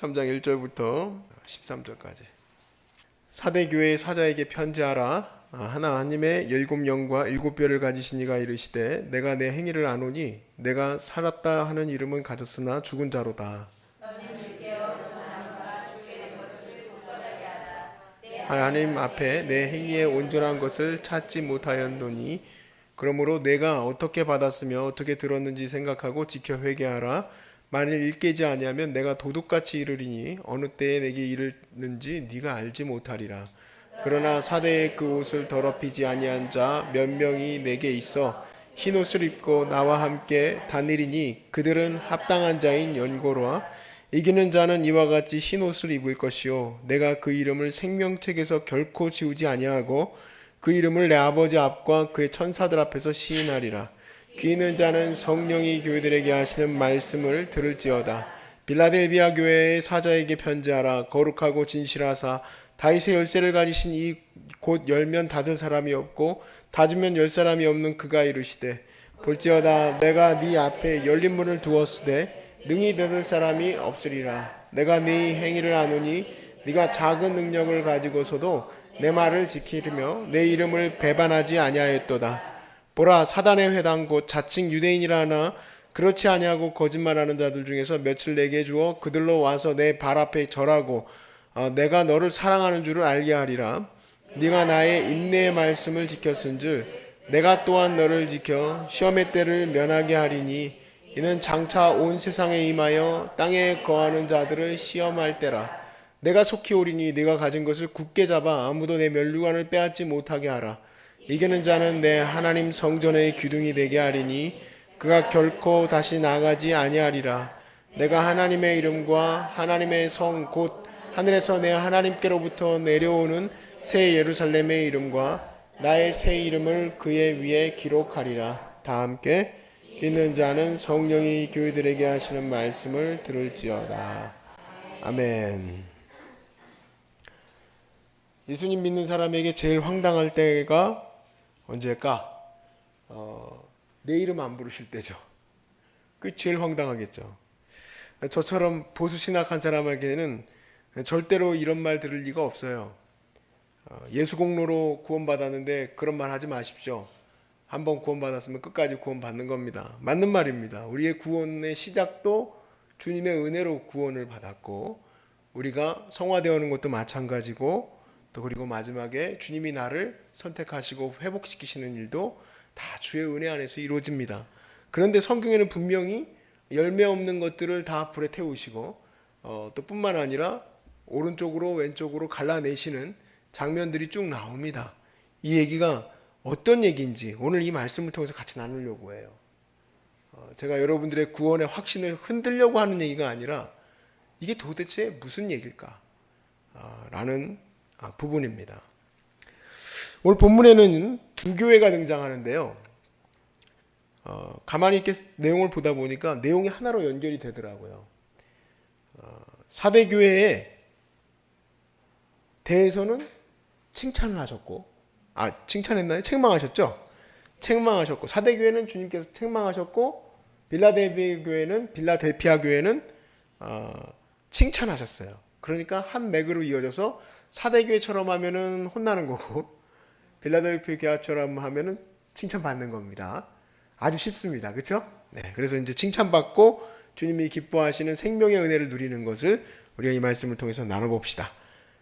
3장 1절부터 13절까지. 사대교회의 사자에게 편지하라. 하나님의 7영과 7뼈를 가지신 이가 이르시되 내가 내 행위를 아노니 내가 살았다 하는 이름은 가졌으나 죽은 자로다. 하나님 앞에 내 행위의 온전한 것을 찾지 못하였노니 그러므로 내가 어떻게 받았으며 어떻게 들었는지 생각하고 지켜 회개하라. 만일 일깨지 아니하면 내가 도둑같이 이르리니 어느 때에 내게 이르는지 네가 알지 못하리라. 그러나 사대의 그 옷을 더럽히지 아니한 자 몇 명이 내게 있어 흰 옷을 입고 나와 함께 다니리니 그들은 합당한 자인 연고로와 이기는 자는 이와 같이 흰 옷을 입을 것이요 내가 그 이름을 생명책에서 결코 지우지 아니하고 그 이름을 내 아버지 앞과 그의 천사들 앞에서 시인하리라. 귀 있는 자는 성령이 교회들에게 하시는 말씀을 들을지어다. 빌라델비아 교회의 사자에게 편지하라. 거룩하고 진실하사 다윗의 열쇠를 가지신 이 곧 열면 닫을 사람이 없고 닫으면 열 사람이 없는 그가 이르시되 볼지어다 내가 네 앞에 열린 문을 두었으되 능히 닫을 사람이 없으리라. 내가 네 행위를 아노니 네가 작은 능력을 가지고서도 내 말을 지키며 내 이름을 배반하지 아니하였도다. 보라, 사단의 회당 곧 자칭 유대인이라 하나 그렇지 아니하고 거짓말하는 자들 중에서 며칠 내게 주어 그들로 와서 내 발 앞에 절하고 내가 너를 사랑하는 줄을 알게 하리라. 네가 나의 인내의 말씀을 지켰은즉 내가 또한 너를 지켜 시험의 때를 면하게 하리니 이는 장차 온 세상에 임하여 땅에 거하는 자들을 시험할 때라. 내가 속히 오리니 네가 가진 것을 굳게 잡아 아무도 내 면류관을 빼앗지 못하게 하라. 이기는 자는 내 하나님 성전의 기둥이 되게 하리니 그가 결코 다시 나가지 아니하리라. 내가 하나님의 이름과 하나님의 성 곧 하늘에서 내 하나님께로부터 내려오는 새 예루살렘의 이름과 나의 새 이름을 그의 위에 기록하리라. 다 함께 있는 자는 성령이 교회들에게 하시는 말씀을 들을지어다. 아멘. 예수님 믿는 사람에게 제일 황당할 때가 언제일까? 내 이름 안 부르실 때죠. 그게 제일 황당하겠죠. 저처럼 보수 신학한 사람에게는 절대로 이런 말 들을 리가 없어요. 예수 공로로 구원받았는데 그런 말 하지 마십시오. 한번 구원받았으면 끝까지 구원받는 겁니다. 맞는 말입니다. 우리의 구원의 시작도 주님의 은혜로 구원을 받았고 우리가 성화되어오는 것도 마찬가지고 또 그리고 마지막에 주님이 나를 선택하시고 회복시키시는 일도 다 주의 은혜 안에서 이루어집니다. 그런데 성경에는 분명히 열매 없는 것들을 다 불에 태우시고 또 뿐만 아니라 오른쪽으로 왼쪽으로 갈라내시는 장면들이 쭉 나옵니다. 이 얘기가 어떤 얘기인지 오늘 이 말씀을 통해서 같이 나누려고 해요. 제가 여러분들의 구원의 확신을 흔들려고 하는 얘기가 아니라 이게 도대체 무슨 얘기일까? 라는 부분입니다. 오늘 본문에는 두 교회가 등장하는데요. 가만히 이렇게 내용을 보다 보니까 내용이 하나로 연결이 되더라고요. 사대교회에 대해서는 칭찬을 하셨고, 칭찬했나요? 책망하셨죠? 책망하셨고, 사대교회는 주님께서 책망하셨고, 빌라델피아 교회는 칭찬하셨어요. 그러니까 한 맥으로 이어져서 사대교회처럼 하면은 혼나는 거고, 빌라델피아 교회처럼 하면은 칭찬받는 겁니다. 아주 쉽습니다. 그렇죠? 네, 그래서 이제 칭찬받고 주님이 기뻐하시는 생명의 은혜를 누리는 것을 우리가 이 말씀을 통해서 나눠봅시다.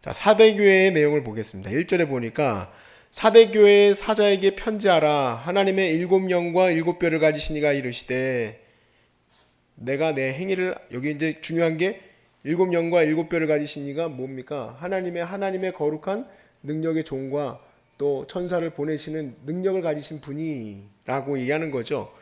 자, 사대교회의 내용을 보겠습니다. 1절에 보니까 사대교회의 사자에게 편지하라. 하나님의 7영과 7뼈를 가지신 이가 이르시되 내가 내 행위를, 여기 이제 중요한 게 7영과 7뼈를 가지신 이가 뭡니까? 하나님의 거룩한 능력의 종과 또 천사를 보내시는 능력을 가지신 분이라고 얘기하는 거죠.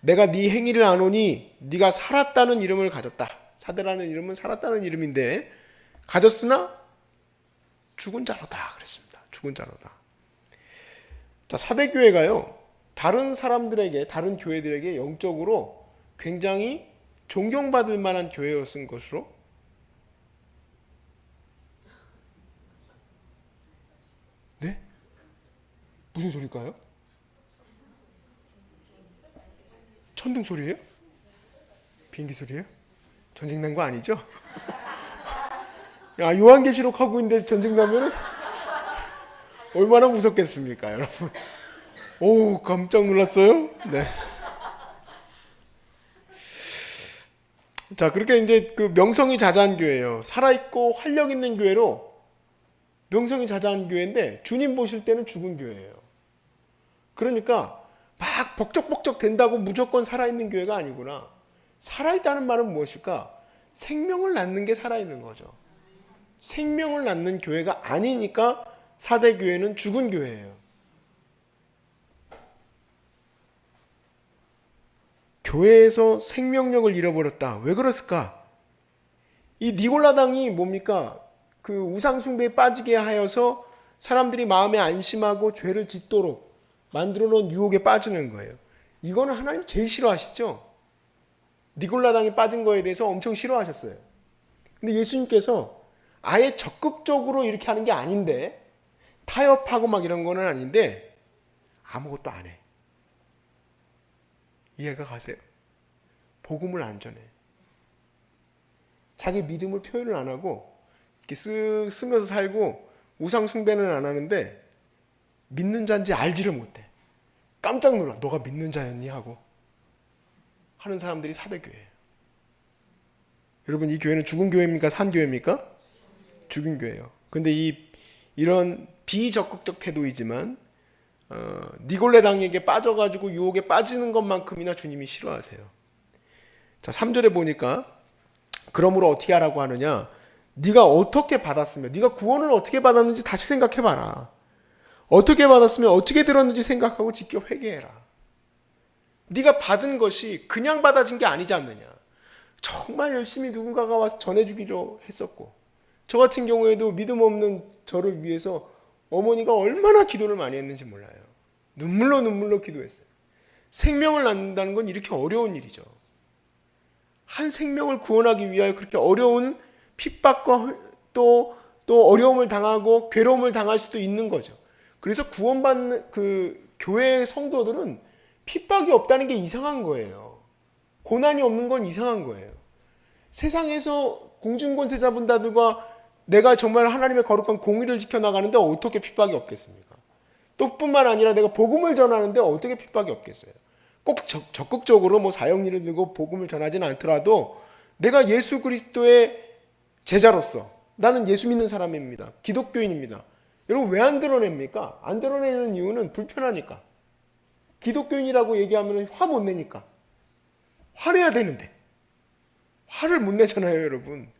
내가 네 행위를 아노니 네가 살았다는 이름을 가졌다. 사대라는 이름은 살았다는 이름인데 가졌으나 죽은 자로다 그랬습니다. 죽은 자로다. 자, 사대교회가요 다른 사람들에게, 다른 교회들에게 영적으로 굉장히 존경받을 만한 교회였은 것으로, 네? 무슨 소리일까요? 천둥 소리예요? 비행기 소리예요? 전쟁 난 거 아니죠? 야, 요한계시록 하고 있는데 전쟁 나면은 얼마나 무섭겠습니까, 여러분? 오, 깜짝 놀랐어요? 네. 자, 그렇게 이제 그 명성이 자자한 교회예요. 살아있고 활력 있는 교회로 명성이 자자한 교회인데 주님 보실 때는 죽은 교회예요. 그러니까 막 벅적벅적 된다고 무조건 살아있는 교회가 아니구나. 살아있다는 말은 무엇일까? 생명을 낳는 게 살아있는 거죠. 생명을 낳는 교회가 아니니까 사대 교회는 죽은 교회예요. 교회에서 생명력을 잃어버렸다. 왜 그랬을까? 이 니골라당이 뭡니까? 그 우상숭배에 빠지게 하여서 사람들이 마음에 안심하고 죄를 짓도록 만들어 놓은 유혹에 빠지는 거예요. 이거는 하나님 제일 싫어하시죠? 니골라당이 빠진 거에 대해서 엄청 싫어하셨어요. 근데 예수님께서 아예 적극적으로 이렇게 하는 게 아닌데, 타협하고 막 이런 거는 아닌데 아무것도 안 해. 이해가 가세요? 복음을 안 전해. 자기 믿음을 표현을 안 하고 이렇게 쓱 쓰면서 살고 우상 숭배는 안 하는데 믿는 자인지 알지를 못해. 깜짝 놀라. 너가 믿는 자였니? 하고 하는 사람들이 사대교회예요. 여러분, 이 교회는 죽은 교회입니까? 산 교회입니까? 죽은 교회예요. 근데 이런 비적극적 태도이지만 니골레당에게 빠져가지고 유혹에 빠지는 것만큼이나 주님이 싫어하세요. 자, 3절에 보니까 그러므로 어떻게 하라고 하느냐? 네가 어떻게 받았으면, 네가 구원을 어떻게 받았는지 다시 생각해봐라. 어떻게 받았으면 어떻게 들었는지 생각하고 지켜 회개해라. 네가 받은 것이 그냥 받아진 게 아니지 않느냐. 정말 열심히 누군가가 와서 전해주기로 했었고, 저 같은 경우에도 믿음 없는 저를 위해서 어머니가 얼마나 기도를 많이 했는지 몰라요. 눈물로 기도했어요. 생명을 낳는다는 건 이렇게 어려운 일이죠. 한 생명을 구원하기 위하여 그렇게 어려운 핍박과 또 어려움을 당하고 괴로움을 당할 수도 있는 거죠. 그래서 구원받는 그 교회의 성도들은 핍박이 없다는 게 이상한 거예요. 고난이 없는 건 이상한 거예요. 세상에서 공중권세자분들과 내가 정말 하나님의 거룩한 공의를 지켜나가는데 어떻게 핍박이 없겠습니까? 또 뿐만 아니라 내가 복음을 전하는데 어떻게 핍박이 없겠어요? 꼭 적극적으로 뭐 사형리를 들고 복음을 전하지는 않더라도 내가 예수 그리스도의 제자로서 나는 예수 믿는 사람입니다. 기독교인입니다. 여러분, 왜 안 드러냅니까? 안 드러내는 이유는 불편하니까. 기독교인이라고 얘기하면 화 못 내니까. 화내야 되는데 화를 못 내잖아요, 여러분.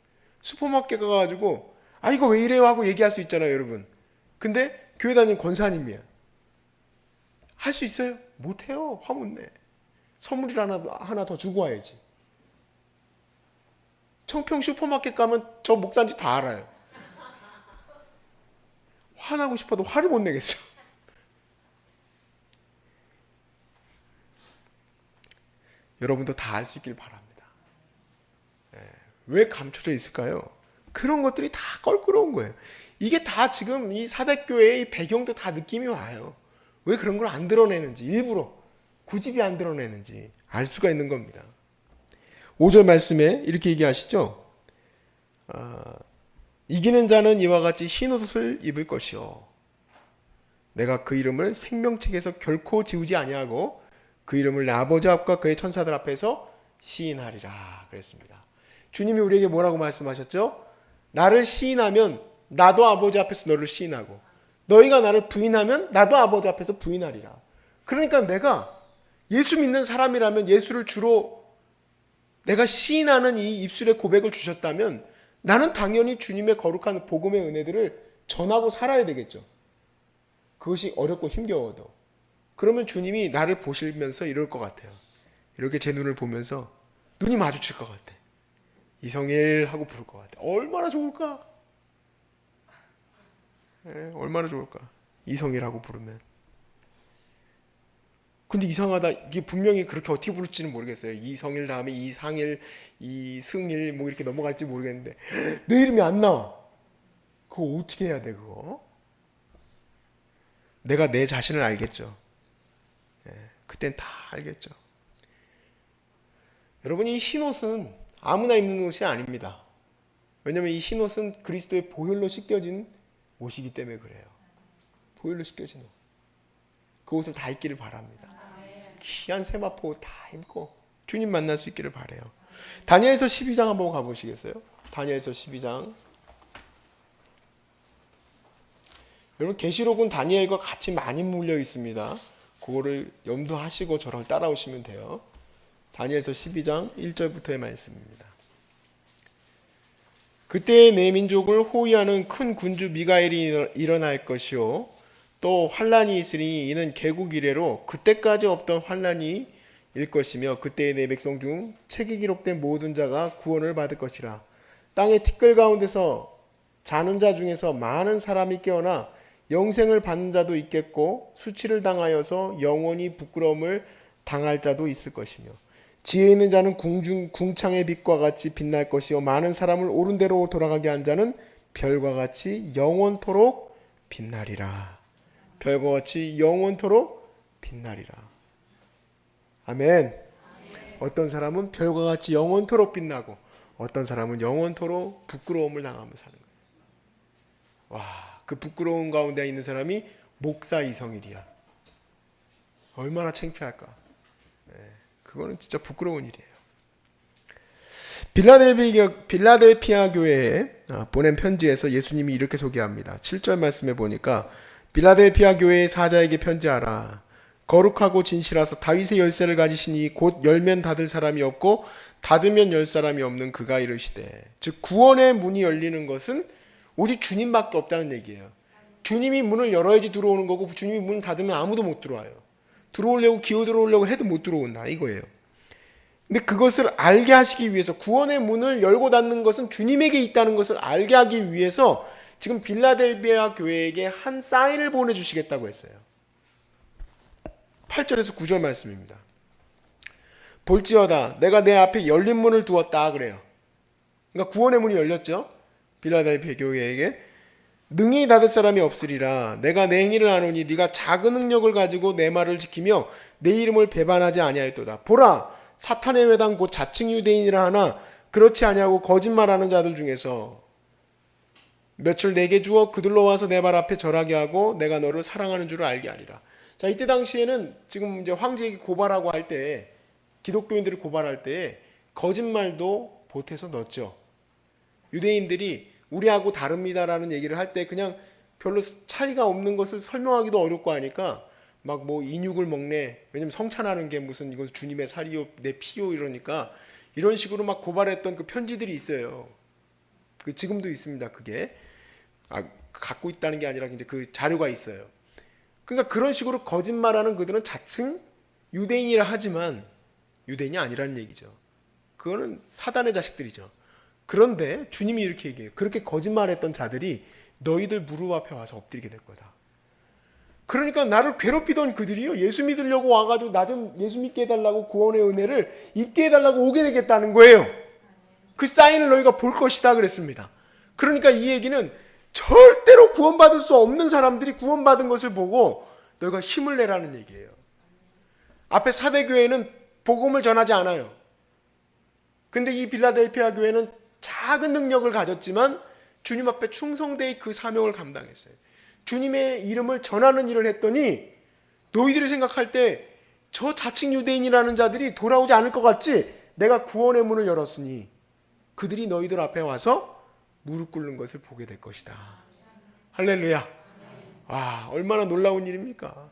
슈퍼마켓 가가지고 아 이거 왜 이래요 하고 얘기할 수 있잖아요, 여러분. 근데 교회 다니는 권사님이야. 할 수 있어요? 못해요. 화 못 내. 선물 하나 더 주고 와야지. 청평 슈퍼마켓 가면 저 목사인지 다 알아요. 화나고 싶어도 화를 못 내겠어. 여러분도 다 알 수 있길 바랍니다. 왜 감춰져 있을까요? 그런 것들이 다 껄끄러운 거예요. 이게 다 지금 이 사대교회의 배경도 다 느낌이 와요. 왜 그런 걸 안 드러내는지, 일부러 굳이 안 드러내는지 알 수가 있는 겁니다. 5절 말씀에 이렇게 얘기하시죠. 이기는 자는 이와 같이 흰 옷을 입을 것이요 내가 그 이름을 생명책에서 결코 지우지 아니하고 그 이름을 내 아버지 앞과 그의 천사들 앞에서 시인하리라 그랬습니다. 주님이 우리에게 뭐라고 말씀하셨죠? 나를 시인하면 나도 아버지 앞에서 너를 시인하고 너희가 나를 부인하면 나도 아버지 앞에서 부인하리라. 그러니까 내가 예수 믿는 사람이라면 예수를 주로 내가 시인하는 이 입술의 고백을 주셨다면 나는 당연히 주님의 거룩한 복음의 은혜들을 전하고 살아야 되겠죠. 그것이 어렵고 힘겨워도. 그러면 주님이 나를 보시면서 이럴 것 같아요. 이렇게 제 눈을 보면서 눈이 마주칠 것 같아. 이성일 하고 부를 것 같아. 얼마나 좋을까? 얼마나 좋을까? 이성일 하고 부르면. 근데 이상하다. 이게 분명히 그렇게 어떻게 부를지는 모르겠어요. 이성일 다음에 이상일, 이승일 뭐 이렇게 넘어갈지 모르겠는데 내 이름이 안 나와. 그거 어떻게 해야 돼 그거? 내가 내 자신을 알겠죠. 그땐 다 알겠죠. 여러분, 이 흰옷은 아무나 입는 옷이 아닙니다. 왜냐하면 이 흰옷은 그리스도의 보혈로 씻겨진 옷이기 때문에 그래요. 보혈로 씻겨진 옷. 그 옷을 다 입기를 바랍니다. 귀한 세마포 다 입고 주님 만날 수 있기를 바라요. 다니엘서 12장 한번 가보시겠어요? 다니엘서 12장. 여러분 계시록은 다니엘과 같이 많이 물려 있습니다. 그거를 염두하시고 저랑 따라오시면 돼요. 다니엘서 12장 1절부터의 말씀입니다. 그때 내 민족을 호위하는 큰 군주 미가엘이 일어날 것이요 또 환란이 있으니 이는 개국 이래로 그때까지 없던 환란이 일 것이며 그때의 내 백성 중 책에 기록된 모든 자가 구원을 받을 것이라. 땅의 티끌 가운데서 자는 자 중에서 많은 사람이 깨어나 영생을 받는 자도 있겠고 수치를 당하여서 영원히 부끄러움을 당할 자도 있을 것이며 지혜 있는 자는 궁창의 빛과 같이 빛날 것이요 많은 사람을 옳은 대로 돌아가게 한 자는 별과 같이 영원토록 빛나리라. 별과 같이 영원토록 빛나리라. 아멘. 어떤 사람은 별과 같이 영원토록 빛나고 어떤 사람은 영원토록 부끄러움을 당하며 사는 거예요. 와, 그 부끄러운 가운데 있는 사람이 목사 이성일이야. 얼마나 창피할까. 그거는 진짜 부끄러운 일이에요. 빌라델피아 교회에 보낸 편지에서 예수님이 이렇게 소개합니다. 7절 말씀에 보니까 빌라델피아 교회의 사자에게 편지하라. 거룩하고 진실하서 다윗의 열쇠를 가지시니 곧 열면 닫을 사람이 없고 닫으면 열 사람이 없는 그가 이르시되. 즉 구원의 문이 열리는 것은 오직 주님밖에 없다는 얘기예요. 주님이 문을 열어야지 들어오는 거고 주님이 문을 닫으면 아무도 못 들어와요. 들어오려고 기어 들어오려고 해도 못 들어온다 이거예요. 근데 그것을 알게 하시기 위해서 구원의 문을 열고 닫는 것은 주님에게 있다는 것을 알게 하기 위해서 지금 빌라델비아 교회에게 한 사인을 보내주시겠다고 했어요. 8절에서 9절 말씀입니다. 볼지어다 내가 내 앞에 열린 문을 두었다 그래요. 그러니까 구원의 문이 열렸죠. 빌라델비아 교회에게 능히 닫을 사람이 없으리라. 내가 내 행위를 아노니 네가 작은 능력을 가지고 내 말을 지키며 내 이름을 배반하지 아니하였도다. 보라 사탄의 회당 곧 자칭 유대인이라 하나 그렇지 아니하고 거짓말하는 자들 중에서 며칠 내게 주어 그들로 와서 내 발 앞에 절하게 하고 내가 너를 사랑하는 줄을 알게 하리라. 자, 이때 당시에는 지금 이제 황제에게 고발하고 할 때 기독교인들을 고발할 때 거짓말도 보태서 넣었죠. 유대인들이 우리하고 다릅니다라는 얘기를 할 때 그냥 별로 차이가 없는 것을 설명하기도 어렵고 하니까 막 뭐 인육을 먹네. 왜냐면 성찬하는 게 무슨 이건 주님의 살이요 내 피요 이러니까 이런 식으로 막 고발했던 그 편지들이 있어요. 그 지금도 있습니다. 그게 갖고 있다는 게 아니라 이제 그 자료가 있어요. 그러니까 그런 식으로 거짓말하는 그들은 자칭 유대인이라 하지만 유대인이 아니라는 얘기죠. 그거는 사단의 자식들이죠. 그런데 주님이 이렇게 얘기해요. 그렇게 거짓말했던 자들이 너희들 무릎 앞에 와서 엎드리게 될 거다. 그러니까 나를 괴롭히던 그들이요. 예수 믿으려고 와가지고 나 좀 예수 믿게 해달라고 구원의 은혜를 입게 해달라고 오게 되겠다는 거예요. 그 사인을 너희가 볼 것이다 그랬습니다. 그러니까 이 얘기는 절대로 구원받을 수 없는 사람들이 구원받은 것을 보고 너희가 힘을 내라는 얘기예요. 앞에 사대교회는 복음을 전하지 않아요. 근데 이 빌라델피아 교회는 작은 능력을 가졌지만 주님 앞에 충성되이 그 사명을 감당했어요. 주님의 이름을 전하는 일을 했더니 너희들이 생각할 때 저 자칭 유대인이라는 자들이 돌아오지 않을 것 같지? 내가 구원의 문을 열었으니 그들이 너희들 앞에 와서 무릎 꿇는 것을 보게 될 것이다. 할렐루야. 와, 얼마나 놀라운 일입니까?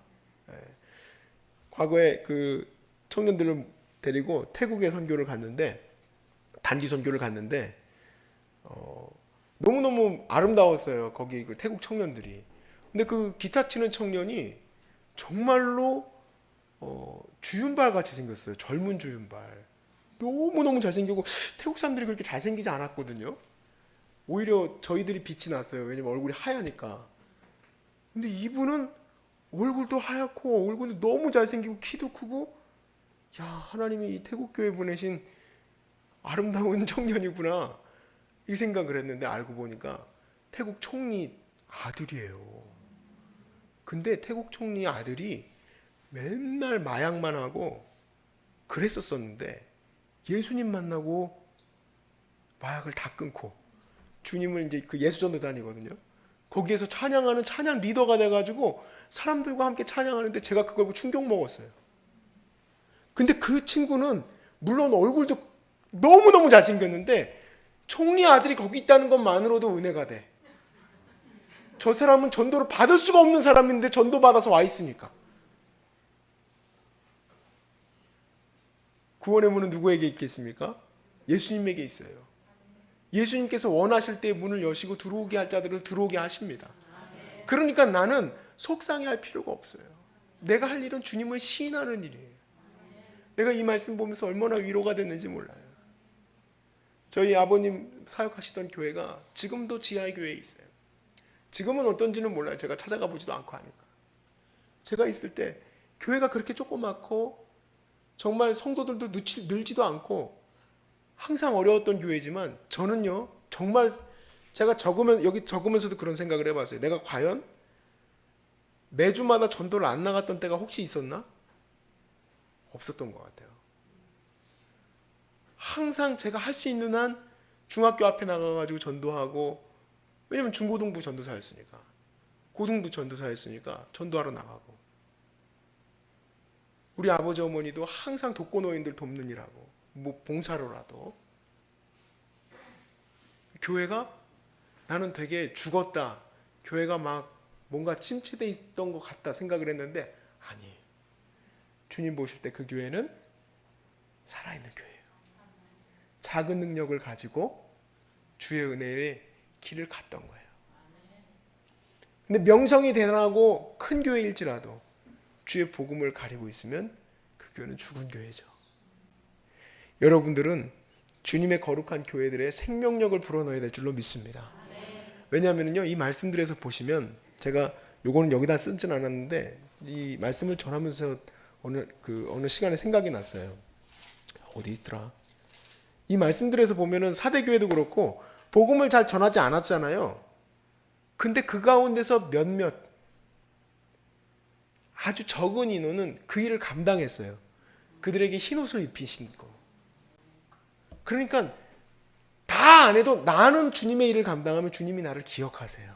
과거에 그 청년들을 데리고 태국에 선교를 갔는데 단기 선교를 갔는데 너무너무 아름다웠어요. 거기 그 태국 청년들이. 근데 그 기타 치는 청년이 정말로 주윤발 같이 생겼어요. 젊은 주윤발. 너무너무 잘생기고 태국 사람들이 그렇게 잘생기지 않았거든요. 오히려 저희들이 빛이 났어요. 왜냐면 얼굴이 하얘니까. 근데 이분은 얼굴도 하얗고 얼굴도 너무 잘생기고 키도 크고 야, 하나님이 이 태국 교회 보내신 아름다운 청년이구나 이 생각을 했는데 알고 보니까 태국 총리 아들이에요. 근데 태국 총리 아들이 맨날 마약만 하고 그랬었었는데 예수님 만나고 마약을 다 끊고 주님을 이제 그 예수전도단이거든요. 거기에서 찬양하는 찬양 리더가 돼가지고 사람들과 함께 찬양하는데 제가 그걸 보고 충격 먹었어요. 근데 그 친구는 물론 얼굴도 너무너무 잘생겼는데 총리 아들이 거기 있다는 것만으로도 은혜가 돼. 저 사람은 전도를 받을 수가 없는 사람인데 전도 받아서 와 있으니까. 구원의 문은 누구에게 있겠습니까? 예수님에게 있어요. 예수님께서 원하실 때 문을 여시고 들어오게 할 자들을 들어오게 하십니다. 그러니까 나는 속상해할 필요가 없어요. 내가 할 일은 주님을 시인하는 일이에요. 내가 이 말씀 보면서 얼마나 위로가 됐는지 몰라요. 저희 아버님 사역하시던 교회가 지금도 지하의 교회에 있어요. 지금은 어떤지는 몰라요. 제가 찾아가 보지도 않고 하니까. 제가 있을 때 교회가 그렇게 조그맣고 정말 성도들도 늘지도 않고 항상 어려웠던 교회지만 저는요 정말 제가 여기 적으면서도 그런 생각을 해봤어요. 내가 과연 매주마다 전도를 안 나갔던 때가 혹시 있었나? 없었던 것 같아요. 항상 제가 할 수 있는 한 중학교 앞에 나가가지고 전도하고, 왜냐면 중고등부 전도사였으니까, 고등부 전도사였으니까 전도하러 나가고, 우리 아버지 어머니도 항상 독거노인들 돕는 일하고 뭐 봉사로라도. 교회가 나는 되게 죽었다, 교회가 막 뭔가 침체돼 있던 것 같다 생각을 했는데 아니, 주님 보실 때 그 교회는 살아있는 교회예요. 작은 능력을 가지고 주의 은혜의 길을 갔던 거예요. 근데 명성이 대단하고 큰 교회일지라도 주의 복음을 가리고 있으면 그 교회는 죽은 교회죠. 여러분들은 주님의 거룩한 교회들의 생명력을 불어넣어야 될 줄로 믿습니다. 왜냐하면요, 이 말씀들에서 보시면, 제가 요거는 여기다 쓰진 않았는데 이 말씀을 전하면서 어느 시간에 생각이 났어요. 어디 있더라? 이 말씀들에서 보면은 사대교회도 그렇고 복음을 잘 전하지 않았잖아요. 근데 그 가운데서 몇몇 아주 적은 인원은 그 일을 감당했어요. 그들에게 흰옷을 입히신 거. 그러니까 다 안 해도 나는 주님의 일을 감당하면 주님이 나를 기억하세요.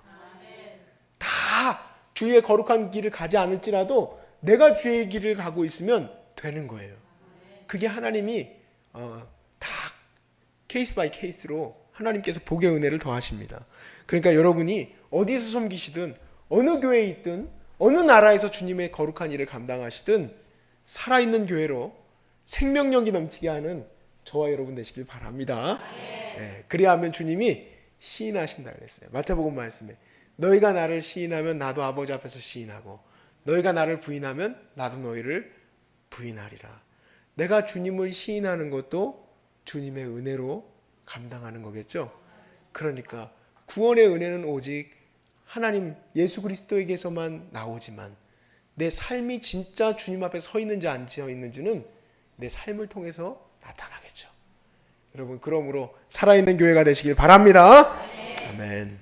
다 주의 거룩한 길을 가지 않을지라도 내가 주의 길을 가고 있으면 되는 거예요. 그게 하나님이 다 케이스 바이 케이스로 하나님께서 복의 은혜를 더하십니다. 그러니까 여러분이 어디서 섬기시든 어느 교회에 있든 어느 나라에서 주님의 거룩한 일을 감당하시든 살아있는 교회로 생명력이 넘치게 하는 저와 여러분 되시길 바랍니다. 네, 그래야 하면 주님이 시인하신다 그랬어요. 마태복음 말씀에 너희가 나를 시인하면 나도 아버지 앞에서 시인하고 너희가 나를 부인하면 나도 너희를 부인하리라. 내가 주님을 시인하는 것도 주님의 은혜로 감당하는 거겠죠. 그러니까 구원의 은혜는 오직 하나님 예수 그리스도에게서만 나오지만 내 삶이 진짜 주님 앞에 서 있는지 안 서 있는지는 내 삶을 통해서 나타나겠죠. 여러분, 그러므로 살아있는 교회가 되시길 바랍니다. 아멘.